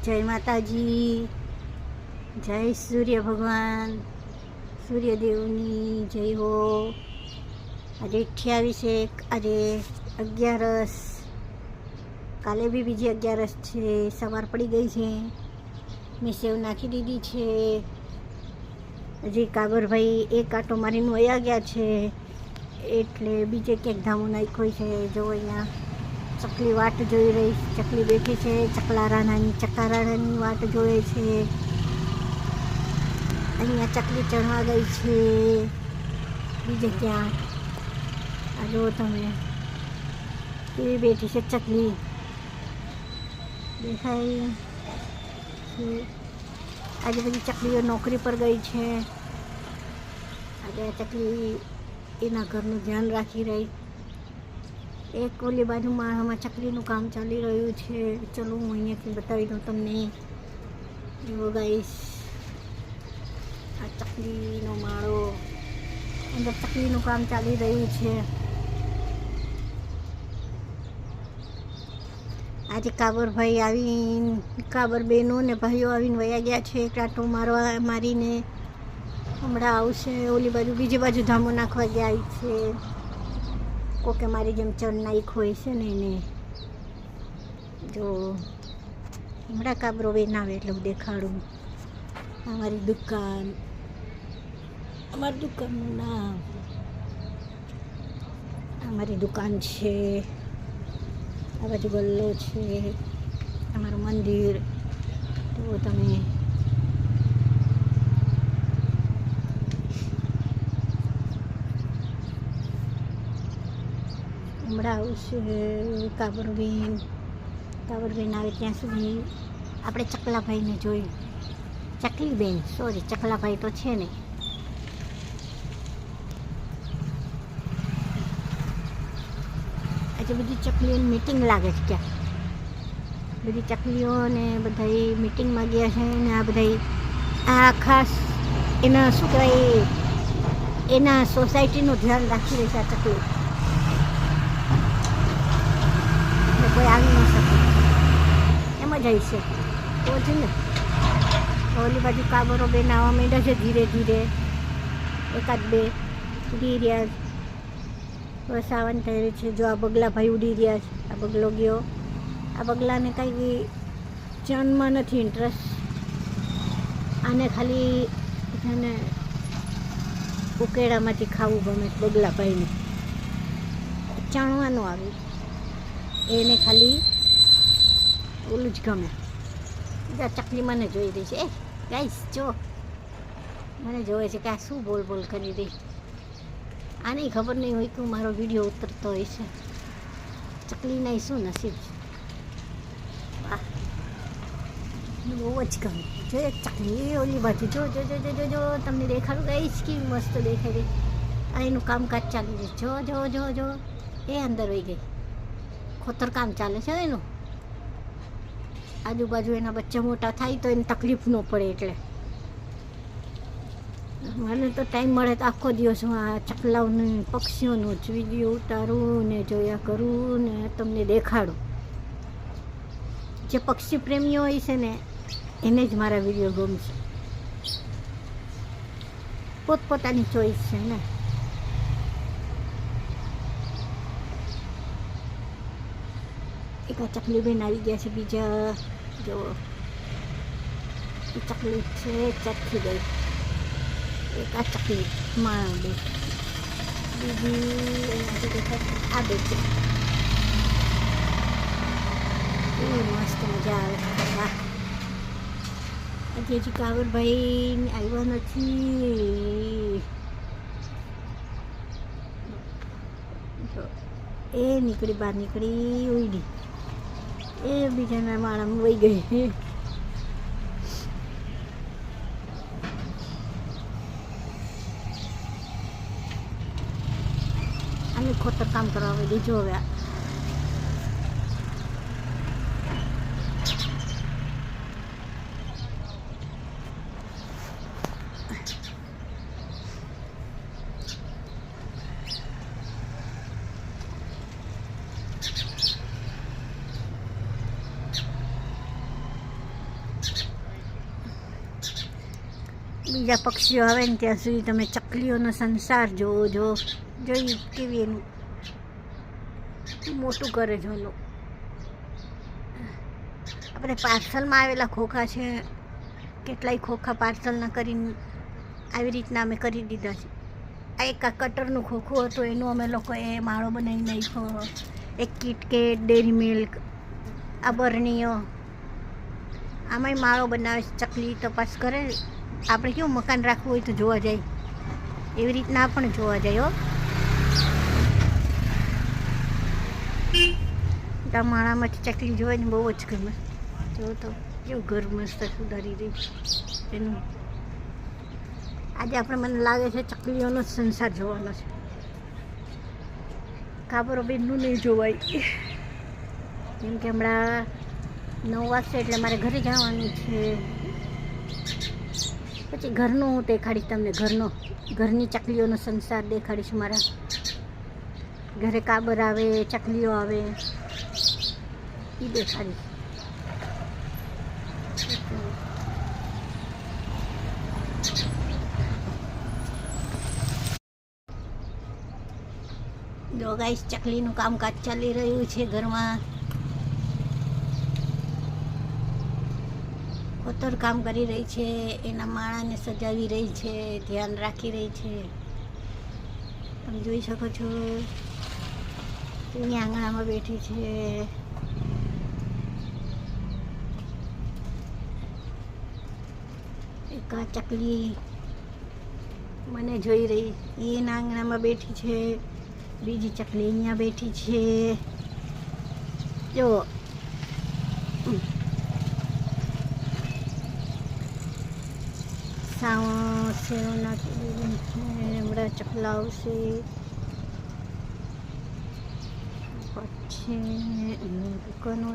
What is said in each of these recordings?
જય માતાજી, જય સૂર્ય ભગવાન, સૂર્યદેવની જય હો. આજે 28 આજે 11, કાલે બી બીજી 11 છે. સવાર પડી ગઈ છે. મેં સેવ નાખી દીધી છે. હજી કાબરભાઈ એક આંટો મારીને વયા ગયા છે, એટલે બીજે ક્યાંક ધામો નાખ્યો છે. જો અહીંયા ચકલી વાટ જોઈ રહી, ચકલી બેઠી છે. ચકારાની વાટ જોવે છે. અહીંયા ચકલી ચણવા ગઈ છે બીજે ક્યાં. આ જુઓ તમે કેવી બેઠી છે ચકલી, દેખાય છે. આજે બધી ચકલીઓ નોકરી પર ગઈ છે. આજે આ ચકલી એના ઘરનું ધ્યાન રાખી રહી. એક ઓલી બાજુમાં આમાં ચકલીનું કામ ચાલી રહ્યું છે. ચલો હું અહીંયાથી બતાવી દઉં તમને. જુઓ ગાઈસ, આ ચકલીનો માળો, અંદર ચકલીનું કામ ચાલી રહ્યું છે. આજે કાબરભાઈ આવીને, કાબર બહેનો ને ભાઈઓ આવીને વયા ગયા છે. એક આંટો મારીને હમણાં આવશે. ઓલી બાજુ બીજી બાજુ ધામો નાખવા ગયા છે. કોકે મારી જેમ ચણ નાખ્યો હોય છે ને એને. જો હમણાં કાબરો બેન આવે એટલે હું દેખાડું. અમારી દુકાન, અમારી દુકાનનું નામ, અમારી દુકાન છે. આ બાજુ ગલ્લો છે, અમારું મંદિર. તો તમે હમણાં આવશે કાબરબેન આવે ત્યાં સુધી આપણે ચકલાભાઈને જોઈ. ચકલીબેન, સોરી, ચકલાભાઈ તો છે ને. આજે બધી ચકલીઓની મીટિંગ લાગે છે ક્યાં. બધી ચકલીઓને બધા મીટિંગમાં ગયા છે ને આ બધા આ ખાસ એના શું કહેવાય, એના સોસાયટીનું ધ્યાન રાખી રહી છે આ ચકલી. કોઈ આવી ન શકે એમ જ હશે તો છે ને. ઓલી બાજુ કાબરો બેન આવવા માંડ્યા છે ધીરે ધીરે. એકાદ બે ઉડી રહ્યા, બસ આવવાની તૈયારી છે. જો આ બગલા ભાઈ ઉડી રહ્યા છે. આ બગલો ગયો. આ બગલાને કાંઈ ચણમાં નથી ઇન્ટરેસ્ટ. આને ખાલી છે ને ઉકેડામાંથી ખાવું ગમે બગલા ભાઈને. ચણવાનું આવે એને, ખાલી ઓલું જ ગમે. બીજા ચકલી મને જોઈ રહી છે. ગાઈસ જો મને જોવે છે કે આ શું બોલ કરી રહી. આને ખબર નહીં હોય કે મારો વિડીયો ઉતરતો હોય છે. ચકલીના શું નસીબ છે. વાહ, બહુ જ ગમે. જો એક ચકલી ઓલી બાજુ જો જો જો જો જો તમને દેખાડું ગાઈસ કેવી મસ્ત દેખાઈ રહી. આ એનું કામકાજ ચાલી રહે. જો જો જો જો એ અંદર વહી ગઈ. ખોતર કામ ચાલે છે એનું. આજુબાજુ એના બચ્ચા મોટા થાય તો એને તકલીફ ન પડે. એટલે મને તો ટાઈમ મળે તો આખો દિવસ હું આ ચકલાઓને પક્ષીઓનું જ વિડીયો ઉતારું ને જોયા કરું ને તમને દેખાડું. જે પક્ષી પ્રેમીઓ હોય છે ને એને જ મારા વિડીયો ગમશે. પોતપોતાની ચોઈસ છે ને. એક આ ચકલી બેન આવી ગયા છે. બીજા જો એ ચકલી છે ચરખી ગઈ. એક આ ચકલી માં બે, બીજી અહીંયાથી દેખાય આ બે છે. એવી મસ્ત મજા આવે છે. વાહ, હજી કાબરભાઈ આવ્યા નથી. એ નીકળી, બહાર નીકળી ઉડી. એ બીજાના માળામાં વહી ગઈ. આને ખોતર કામ કરવા આવે દીજો. હવે બીજા પક્ષીઓ આવે ને ત્યાં સુધી તમે ચકલીઓનો સંસાર જોવો જોઈ કેવી એનું મોટું કરે છે ઓલું. આપણે પાર્સલમાં આવેલા ખોખા છે, કેટલાય ખોખા પાર્સલના કરીને આવી રીતના અમે કરી દીધા છે. આ એક કટરનું ખોખું હતું, એનું અમે લોકોએ માળો બનાવી નાખ્યો. એક કિટકેટ, ડેરી મિલ્ક, આ બરણીઓ, આમાંય માળો બનાવે છે. ચકલી તપાસ કરે. આપણે કેવું મકાન રાખવું હોય તો જોવા જાય, એવી રીતના પણ જોવા જાય. હો, આ માળામાંથી ચકલી જોઈને બહુ જ ગમે. જો તો કેવું ઘર મસ્ત સુધારી રહી એનું. આજે આપણે મને લાગે છે ચકલીઓનો સંસાર જોવાનો છે. કાબરો બેનનું નહીં જોવાય, કેમ કે હમણાં 9 વાગશે એટલે મારે ઘરે જવાનું છે. પછી ઘરનું હું દેખાડીશ તમને, ઘરની ચકલીઓનો સંસાર દેખાડીશ. મારા ઘરે કાબર આવે, ચકલીઓ આવે, એ દેખાડીશ. જો ગાઈસ, ચકલીનું કામકાજ ચાલી રહ્યું છે ઘરમાં. ખોતર કામ કરી રહી છે, એના માળાને સજાવી રહી છે, ધ્યાન રાખી રહી છે. તમે જોઈ શકો છો, એની આંગણામાં બેઠી છે. એક આ ચકલી મને જોઈ રહી, એના આંગણામાં બેઠી છે. બીજી ચકલી અહીંયા બેઠી છે. જો સેવ નાખી હમણાં ચકલા આવશે. પછી દુકાનો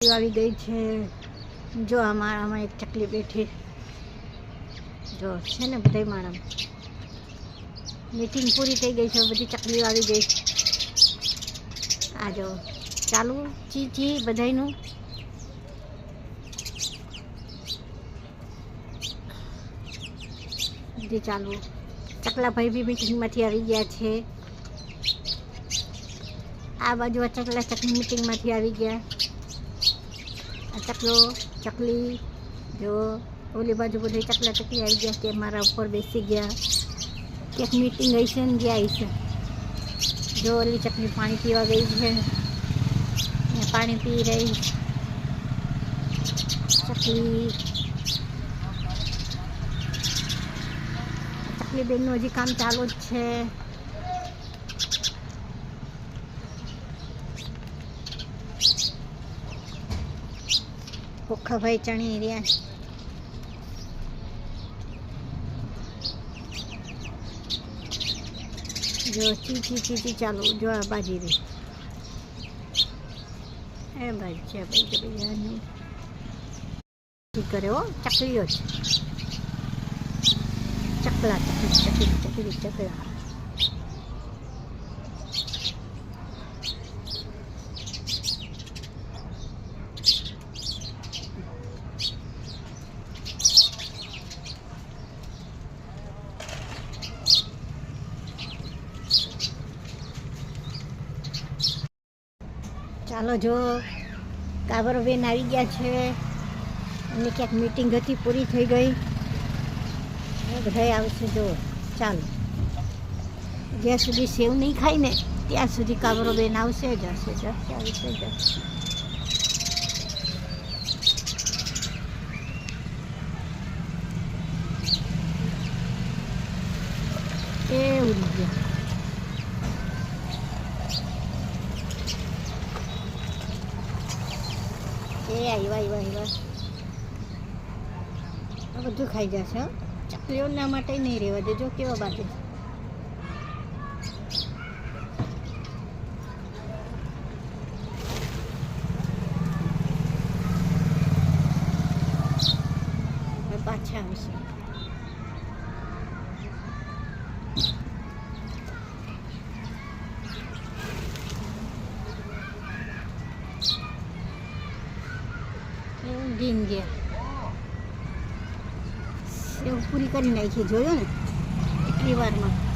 આવી ગઈ છે. જો આ માળામાં એક ચકલી બેઠી, જો છે ને બધા માળામાં. મીટિંગ પૂરી થઈ ગઈ છે, બધી ચકલીઓ આવી ગઈ. આ જો ચાલુ ચી બધાયનું. બધી ચાલુ. ચકલા ભાઈ બી મીટિંગમાંથી આવી ગયા છે. આ બાજુ આ ચકલી મીટિંગમાંથી આવી ગયા. આ ચકલી જો ઓલી બાજુ બધી ચકલી આવી ગયા કે મારા ઉપર બેસી ગયા. ક્યાંક મીટિંગ હશે ને ગયા હશે. જો ઓલી ચકલી પાણી પીવા ગઈ છે, પાણી પી રહી ચકલી બેનનું હજી કામ ચાલુ જ છે. ખોખાભાઈ ચણી રહ્યા. જો ચી ચાલુ. જો આ બાજી રહી. એ ભાઈ છે ભાઈ કરે. હો, ચકલીઓ છે. ચકલા. ચાલો, જો કાબરો બેન આવી ગયા છે. એમની ક્યાંક મીટિંગ હતી, પૂરી થઈ ગઈ. બધા આવશે. જો ચાલો, જ્યાં સુધી સેવ નહીં ખાય ને ત્યાં સુધી કાબરો બેન આવશે. જશે એ ઉડી ગયા. આવ્યા. આ બધું ખાઈ જશે. ચકલીઓના માટે નહીં રહેવા દેજો. કેવા બાજુ પાછા આવશે. ઊંઘીને ગયા. સેવ પૂરી કરી નાખી, જોયો ને એટલી વારમાં.